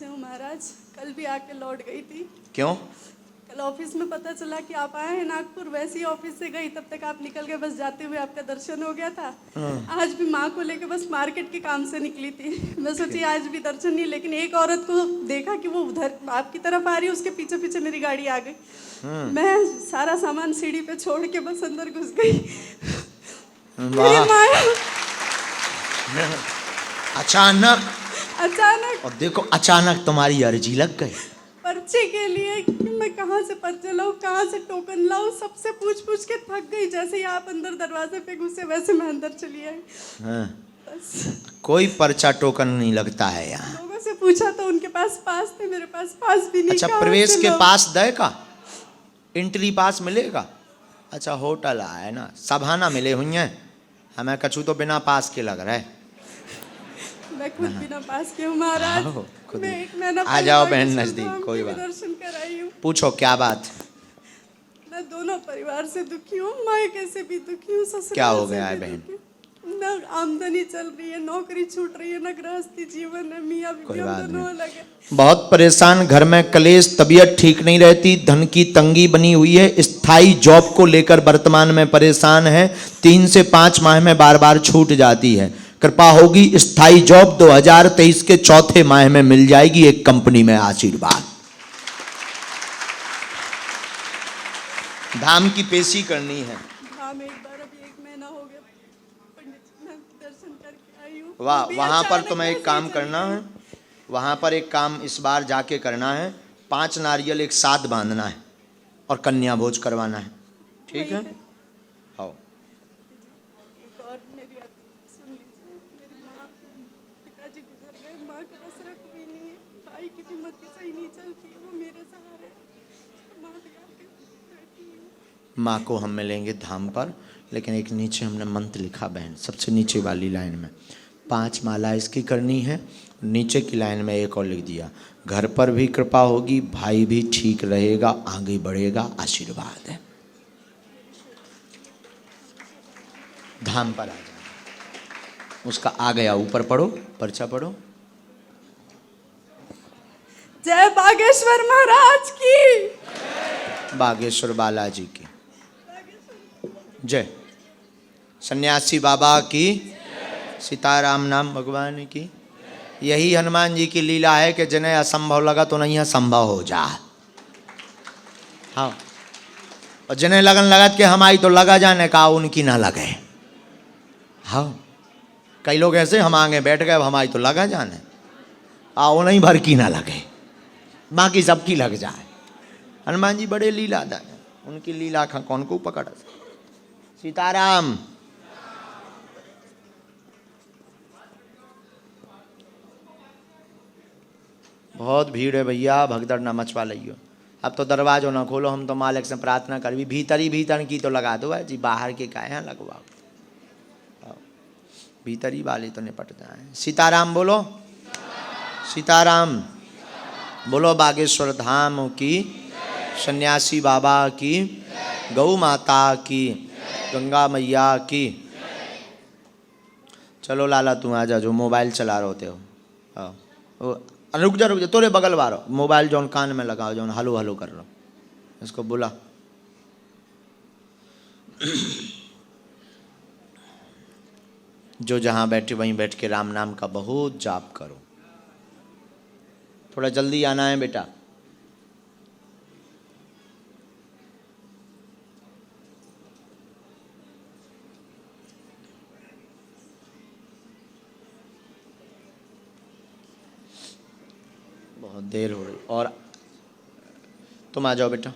से हूँ महाराज। कल भी आके लौट गई थी। क्यों? कल ऑफिस में पता चला कि आप आए हैं नागपुर, वैसे ही ऑफिस से गई, तब तक आप निकल गए, बस जाते हुए आपका दर्शन हो गया था। आज भी माँ को लेके बस मार्केट के काम से निकली थी। मैं सोची आज भी दर्शन नहीं, लेकिन एक औरत को देखा कि वो उधर आपकी तरफ आ रही है, उसके पीछे पीछे मेरी गाड़ी आ गई। मैं सारा सामान सीढ़ी पे छोड़ के बस अंदर घुस गई। मेरी माया अचानक अचानक, और देखो अचानक तुम्हारी अर्जी लग गई पर्चे के लिए कि मैं कहाँ से पर्चे लाऊं, कहाँ से टोकन लाऊं, सबसे पूछ पूछ के थक गई। जैसे ही आप अंदर दरवाजे पे घुसे वैसे मैं अंदर चली आई। बस कोई पर्चा टोकन नहीं लगता है यहाँ। लोगों से पूछा तो उनके पास पास थे, मेरे पास पास भी नहीं। अच्छा, कहाँ प्रवेश से के लाऊं? पास देगा, एंट्री पास मिलेगा। अच्छा, होटल आए ना, सभाना मिले हुई हैं, हमें कछु तो बिना पास के लग रहा है। मैं खुद बिना पास के हूँ महाराज। आओ, खुद मैं भी। एक महीना आ पहले जाओ बागेश्वर बहन नजदीक, धाम कोई के भी बात। दर्शन कराई हूँ। पूछो क्या बात? मैं दोनों परिवार से दुखी हूँ, मायके से भी दुखी हूँ, ससुराल क्या हो से गया है भी बहन? दुखी हूँ। न आमदनी चल रही है, नौकरी छूट रही है, न गृहस्थी जीवन है, मियाँ बीवी कोई हम बात दोनों नहीं। अलग है। बहुत परेशान, घर में कलेश, तबीयत ठीक नहीं रहती, धन की तंगी बनी हुई है, स्थायी जॉब को लेकर वर्तमान में परेशान है, 3 से 5 माह में बार बार छूट जाती है। कृपा होगी, स्थायी जॉब 2023 के चौथे माह में मिल जाएगी एक कंपनी में। आशीर्वाद। धाम की पेशी करनी है। धाम एक बार, अभी 1 महीना हो गया पंडित जी, मैं दर्शन करके आई हूँ। वाह, वो भी वहां पर अचानक तुम्हें एक वैसे ही काम चली करना गई। है, वहां पर एक काम इस बार जाके करना है। 5 नारियल एक साथ बांधना है और कन्या भोज करवाना है। ठीक वही है? आओ। एक और मेरी सुन लीजिए, मेरी माँ, पिताजी गुजर गए, माँ का आसरा कोई नहीं है, भाई की भी मति सही नहीं चलती है, वो मेरे सहारे है। तो माँ भी आके बैठी है। माँ को हम मिलेंगे धाम पर, लेकिन एक नीचे हमने मंत्र लिखा बहन, सबसे नीचे वाली लाइन में 5 माला इसकी करनी है, नीचे की लाइन में एक और लिख दिया, घर पर भी कृपा होगी, भाई भी ठीक रहेगा, आगे बढ़ेगा, आशीर्वाद है। धाम पर आ जाए, उसका आ गया, ऊपर पढ़ो, पर्चा पढ़ो। जय बागेश्वर महाराज की, बागेश्वर बालाजी की जय, सन्यासी बाबा की, सीताराम नाम भगवान की। यही हनुमान जी की लीला है कि जिन्हें असंभव लगा तो नहीं असंभव हो जा। हाँ, और जिन्हें लगन लगत के हमारी तो लगा जाने का, उनकी ना लगे। हाँ, कई लोग ऐसे हम आगे बैठ गए, हमारी तो लगा जाने, आओ नहीं भर की ना लगे, बाकी सबकी लग जाए। हनुमान जी बड़े लीलादार हैं, उनकी लीला का कौन को पकड़। सीताराम। बहुत भीड़ है भैया, भगदड़ ना मचवा लियो। अब तो दरवाजो ना खोलो, हम तो मालिक से प्रार्थना कर भी भीतर ही भीतर की तो लगा दो है जी, बाहर के काहे यहाँ लगवाओ, भीतर ही वाली तो निपट जाए। सीताराम बोलो, सीताराम बोलो। बागेश्वर धाम की, सन्यासी बाबा की, गौ माता की, गंगा मैया की। चलो लाला तू आ जा, जो मोबाइल चला रहे होते हो। हाँ, रुक जा तोरे बगल वालो, मोबाइल जौन कान में लगाओ, जौन हलो हलो कर लो, इसको बुला। जो जहाँ बैठे वहीं बैठ के राम नाम का बहुत जाप करो। थोड़ा जल्दी आना है बेटा। बहुत देर हो रही, और तुम आ जाओ बेटा।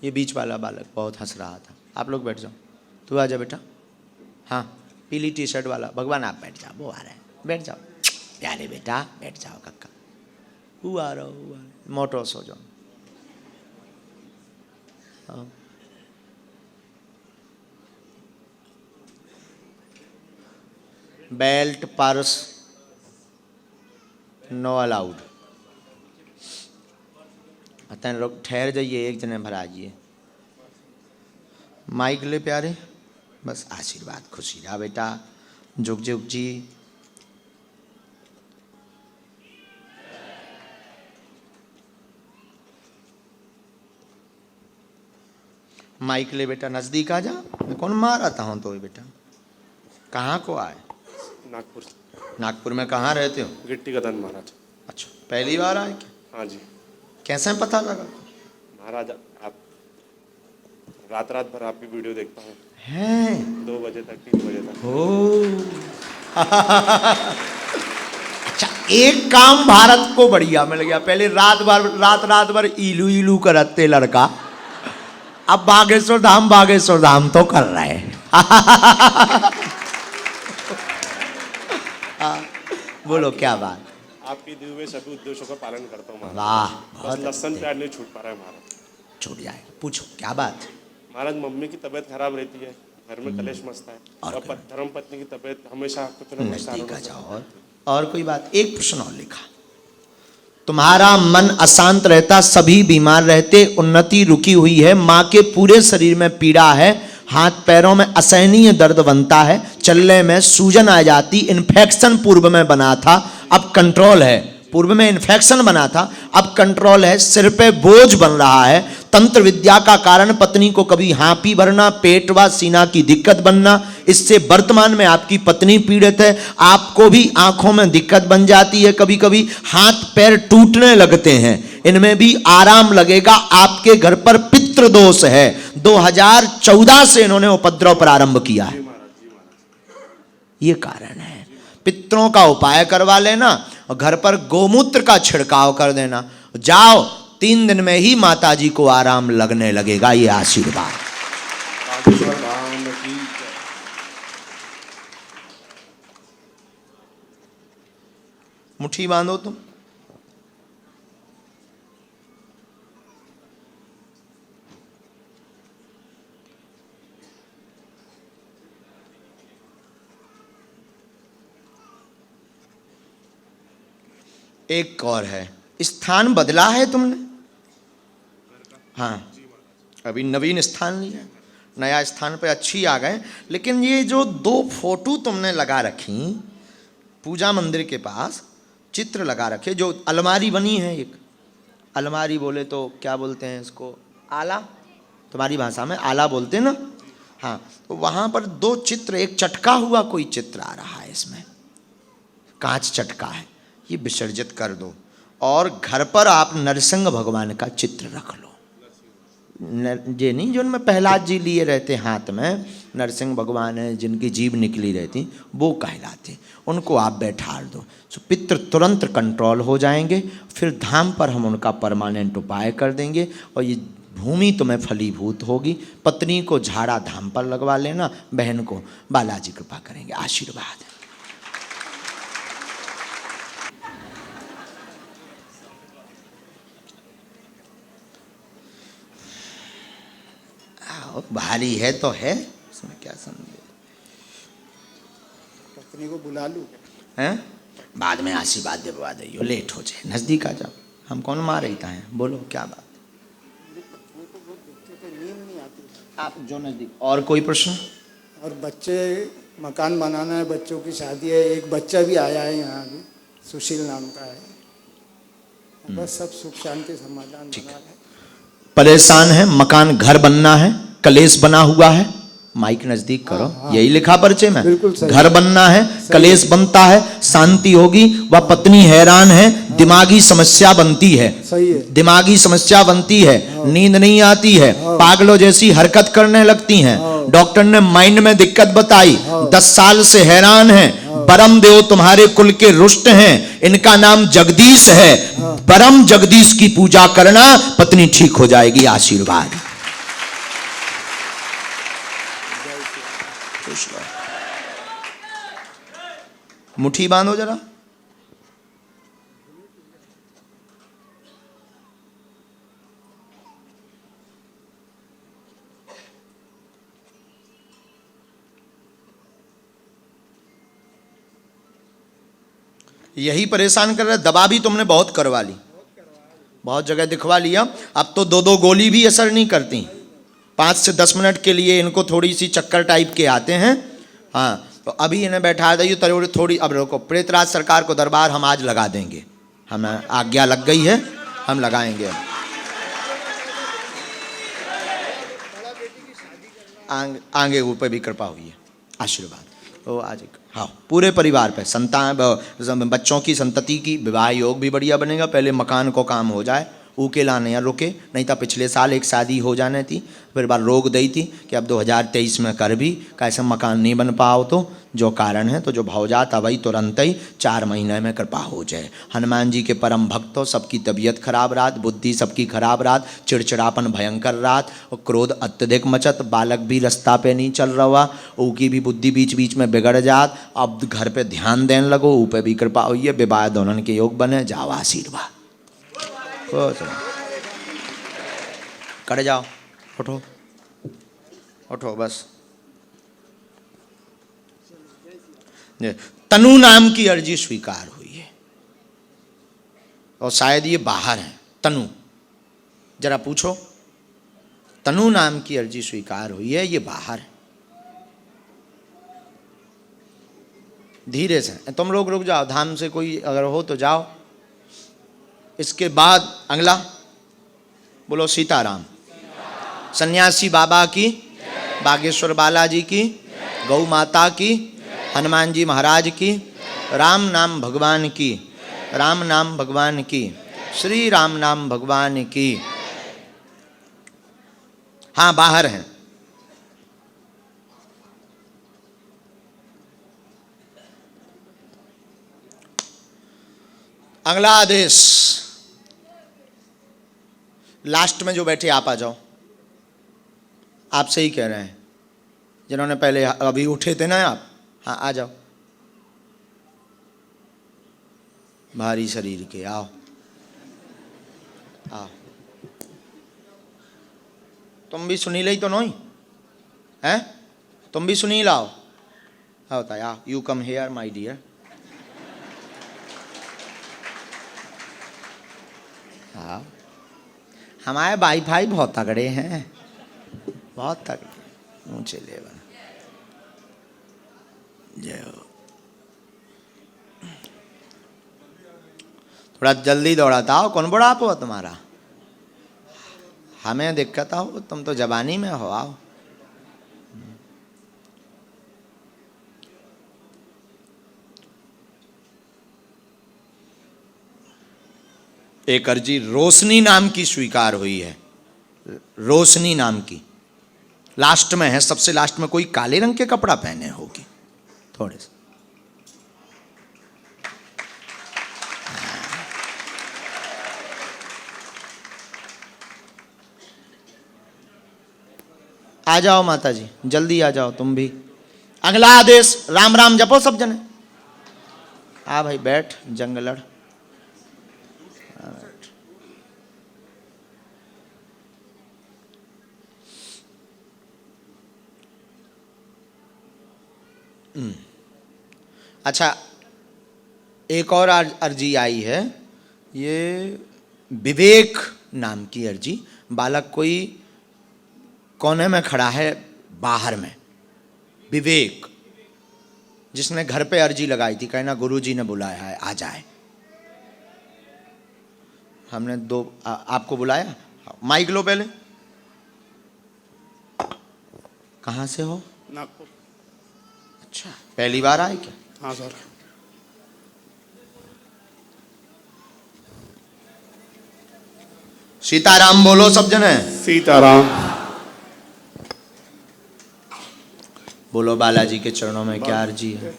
ये बीच वाला बालक बहुत हंस रहा था, आप लोग बैठ जाओ। तू आ जा बेटा। हाँ, पीली टी शर्ट वाला भगवान, आप बैठ जाओ, वो आ रहा है, बैठ जाओ प्यारे बेटा, बैठ जाओ कक्का। वो आ रहा हो, मोटो सो जाओ। हाँ, बेल्ट पर्स नो अलाउड। अतः लोग ठहर जाइए, एक जने भरा जाइए। माइक ले प्यारे, बस आशीर्वाद खुशी रहा बेटा, जुग जुग जी। माइक ले बेटा, नजदीक आ जा। मैं कौन मारा था हूँ तो बेटा। कहाँ को आए? नागपुर। नागपुर में कहाँ रहते हो? गिट्टी गदन महाराज। अच्छा, पहली बार आए क्या? हाँ जी कैसे पता लगा? महाराज, आप रात रात भर आपकी वीडियो देखता हूँ, हैं 2 बजे तक 3 बजे तक। ओ अच्छा, एक काम भारत को बढ़िया मिल गया। पहले रात भर इलू इलू करते लड़का, अब बागेश्वर धाम तो कर रहे हैं। बोलो क्या बात। आपकी दिए हुए सभी उद्देश्यों का पालन करता हूँ महाराज। वाह, बस लहसन प्याज नहीं छूट पा रहा है महाराज। छूट जाएगा। पूछो क्या बात है। महाराज, मम्मी की तबीयत खराब रहती है, घर में कलेश मचता है, और और धर्म पत्नी की तबीयत हमेशा कुछ न कुछ नजदीक आ कारणों से- जाओ। और कोई बात। एक प्रश्न और लिखा, तुम्हारा मन अशांत रहता, सभी बीमार रहते, उन्नति रुकी हुई है, माँ के पूरे शरीर में पीड़ा है, हाथ पैरों में असहनीय दर्द बनता है, चलने में सूजन आ जाती, इन्फेक्शन पूर्व में बना था अब कंट्रोल है। पूर्व में इन्फेक्शन बना था अब कंट्रोल है, सिर पे बोझ बन रहा है, तंत्र विद्या का कारण पत्नी को कभी हाँपी भरना, पेट व सीना की दिक्कत बनना, इससे वर्तमान में आपकी पत्नी पीड़ित है। आपको भी आंखों में दिक्कत बन जाती है, कभी कभी हाथ पैर टूटने लगते हैं, इनमें भी आराम लगेगा। आपके घर पर पितृ दोष है, 2014 से इन्होंने उपद्रव प्रारंभ किया है, ये कारण है। पितरों का उपाय करवा लेना और घर पर गोमूत्र का छिड़काव कर देना, जाओ 3 दिन में ही माता जी को आराम लगने लगेगा, ये आशीर्वाद। बागेश्वर धाम की जय। मुट्ठी बांधो तुम। एक और है, स्थान बदला है तुमने? हाँ, अभी नवीन स्थान लिया, नया स्थान पे अच्छी आ गए। लेकिन ये जो 2 फोटो तुमने लगा रखी पूजा मंदिर के पास, चित्र लगा रखे, जो अलमारी बनी है, एक अलमारी बोले तो क्या बोलते हैं इसको? आला, तुम्हारी भाषा में आला बोलते हैं ना। हाँ, तो वहाँ पर 2 चित्र, एक चटका हुआ कोई चित्र आ रहा है, इसमें कांच चटका है, ये विसर्जित कर दो। और घर पर आप नरसिंह भगवान का चित्र रख लो। ये नहीं जो उनमें प्रहलाद जी लिए रहते हाथ में, नरसिंह भगवान है जिनकी जीभ निकली रहती, वो कहलाते, उनको आप बैठा दो। तो पितृ तुरंत कंट्रोल हो जाएंगे। फिर धाम पर हम उनका परमानेंट उपाय कर देंगे और ये भूमि तुम्हें फलीभूत होगी। पत्नी को झाड़ा धाम पर लगवा लेना, बहन को बालाजी कृपा करेंगे, आशीर्वाद। भारी है तो है, इसमें क्या समझे। पत्नी को बुला लूं? हैं? बाद में आशीर्वाद दिलवा दियो, लेट हो जाए, नजदीक आ जाओ। हम कौन मार रही हैं, बोलो क्या बात। नींद नहीं आती। आप जो नजदीक। और कोई प्रश्न? और बच्चे, मकान बनाना है, बच्चों की शादी है, एक बच्चा भी आया है यहाँ भी, सुशील नाम का है। बस सब सुख शांति समाधान बना है। परेशान है, मकान घर बनना है, कलेश बना हुआ है, माइक नजदीक करो। यही लिखा परिचय में, बिल्कुल सही। घर बनना है, कलेश बनता है, शांति होगी। वह पत्नी हैरान है, दिमागी समस्या बनती है, सही है। दिमागी समस्या बनती है, नींद नहीं आती है, पागलों जैसी हरकत करने लगती हैं। डॉक्टर ने माइंड में दिक्कत बताई, 10 साल से हैरान है। परम देव तुम्हारे कुल के रुष्ट हैं, इनका नाम जगदीश है। परम जगदीश की पूजा करना, पत्नी ठीक हो जाएगी, आशीर्वाद। मुट्ठी बांधो जरा। यही परेशान कर रहा है। दवा भी तुमने बहुत करवा ली, बहुत जगह दिखवा लिया, अब तो 2-2 गोली भी असर नहीं करती। 5 से 10 मिनट के लिए इनको थोड़ी सी चक्कर टाइप के आते हैं। हाँ, तो अभी इन्हें बैठा दीजिए थोड़ी। अब रोको, प्रेतराज सरकार को दरबार हम आज लगा देंगे, हमें आज्ञा लग गई है, हम लगाएंगे। आगे ऊपर भी कृपा हुई है, आशीर्वाद। तो आज हाँ पूरे परिवार पे संतान बच्चों की संतति की विवाह योग भी बढ़िया बनेगा। पहले मकान को काम हो जाए, ऊके लाने या रुके, नहीं तो पिछले साल एक शादी हो जाने थी, फिर बार रोक दी थी कि अब 2023 में कर भी कैसे मकान नहीं बन पाओ, तो जो कारण है तो जो भवजात वही तुरंत ही 4 महीने में कृपा हो जाए। हनुमान जी के परम भक्तों, सबकी तबीयत खराब रात, बुद्धि सबकी खराब रात, चिड़चिड़ापन भयंकर रात और क्रोध अत्यधिक मचत, बालक भी रास्ता पे नहीं चल रहा, ऊकी भी बुद्धि बीच बीच में बिगड़ जात, अब घर पे ध्यान देने लगो, ऊपर भी कृपा हुई है, विवाह दोनों के योग बने, जाओ आशीर्वाद कर जाओ। उठो उठो बस। तनु नाम की अर्जी स्वीकार हुई है और शायद ये बाहर है। तनु जरा पूछो, तनु नाम की अर्जी स्वीकार हुई है, ये बाहर है। धीरे से तुम लोग रुक जाओ, धाम से कोई अगर हो तो जाओ। इसके बाद अगला बोलो सीताराम। सन्यासी बाबा की, बागेश्वर बालाजी की, गौ माता की, हनुमान जी महाराज की, राम नाम भगवान की, राम नाम भगवान की, श्री राम नाम भगवान की। हाँ बाहर हैं। अगला आदेश, लास्ट में जो बैठे आप आ जाओ। आपसे ही कह रहे हैं, जिन्होंने पहले अभी उठे थे ना आप, हाँ आ जाओ। भारी शरीर के आओ आओ। तुम भी सुनी ली तो नहीं है? तुम भी सुनी लाओ। हाँ बताया, you come here my dear. हाँ हमारे वाईफाई बहुत तगड़े हैं, बहुत तगड़े, ऊंचे लेवल। जय हो। थोड़ा जल्दी दौड़ाता हो, कौन बुढ़ापा हो तुम्हारा? हमें दिक्कत हो, तुम तो जवानी में हो। आओ। एक अर्जी रोशनी नाम की स्वीकार हुई है, रोशनी नाम की। लास्ट में है, सबसे लास्ट में। कोई काले रंग के कपड़ा पहने होगी थोड़े से। आ जाओ माता जी, जल्दी आ जाओ तुम भी। अगला आदेश, राम राम जपो सब जने। आ भाई बैठ, जंग लड़। अच्छा, एक और अर्जी आई है, ये विवेक नाम की अर्जी। बालक कोई कोने में खड़ा है बाहर में, विवेक, जिसने घर पे अर्जी लगाई थी, कहना गुरुजी ने बुलाया है आ जाए। हमने आपको बुलाया। माइक लो पहले। कहाँ से हो? नागपुर। अच्छा, पहली बार आए क्या? हाँ सर। सीताराम बोलो सब जने। सीताराम। बोलो बालाजी के चरणों में क्या अर्जी है?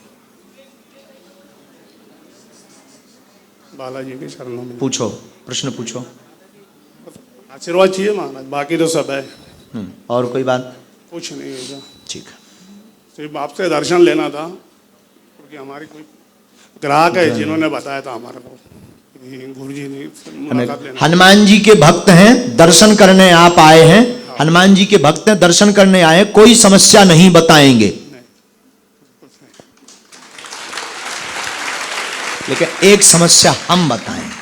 बालाजी के चरणों में पूछो, प्रश्न पूछो। आशीर्वाद चाहिए महाराज, बाकी तो सब है। और कोई बात? कुछ नहीं है सर। ठीक है। सिर्फ आपसे दर्शन लेना था, क्योंकि हमारी कोई ग्राहक है जिन्होंने बताया था हमारे को, गुरुजी ने मुलाकात लेना। हनुमान जी के भक्त हैं, दर्शन करने आप आए हैं। हनुमान जी के भक्त हैं, दर्शन करने आए, कोई समस्या नहीं बताएंगे। लेकिन एक समस्या हम बताएंगे।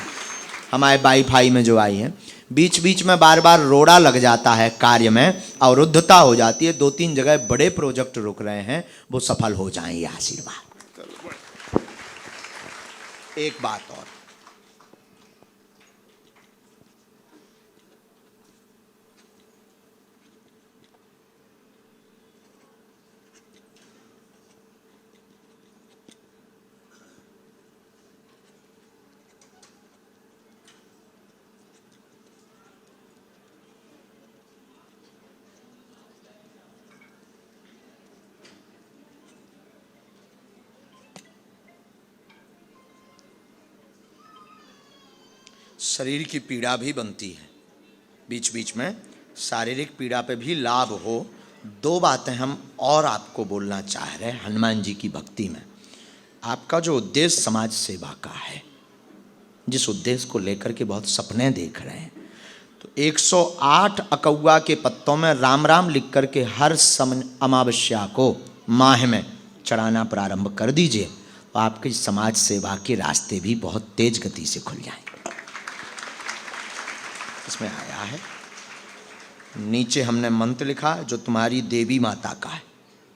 हमारे वाईफाई में जो आई है, बीच बीच में बार बार रोड़ा लग जाता है, कार्य में अवरुद्धता हो जाती है। 2-3 जगह बड़े प्रोजेक्ट रुक रहे हैं, वो सफल हो जाएं, ये आशीर्वाद। एक बात और, शरीर की पीड़ा भी बनती है, बीच बीच में शारीरिक पीड़ा पे भी लाभ हो। दो बातें हम और आपको बोलना चाह रहे हैं हनुमान जी की भक्ति में। आपका जो उद्देश्य समाज सेवा का है, जिस उद्देश्य को लेकर के बहुत सपने देख रहे हैं, तो 108 अकौआ के पत्तों में राम राम लिख करके हर अमावस्या को माह में चढ़ाना प्रारंभ कर दीजिए, तो आपकी समाज सेवा के रास्ते भी बहुत तेज गति से खुल जाएंगे। इसमें आया है, नीचे हमने मंत्र लिखा जो तुम्हारी देवी माता का है।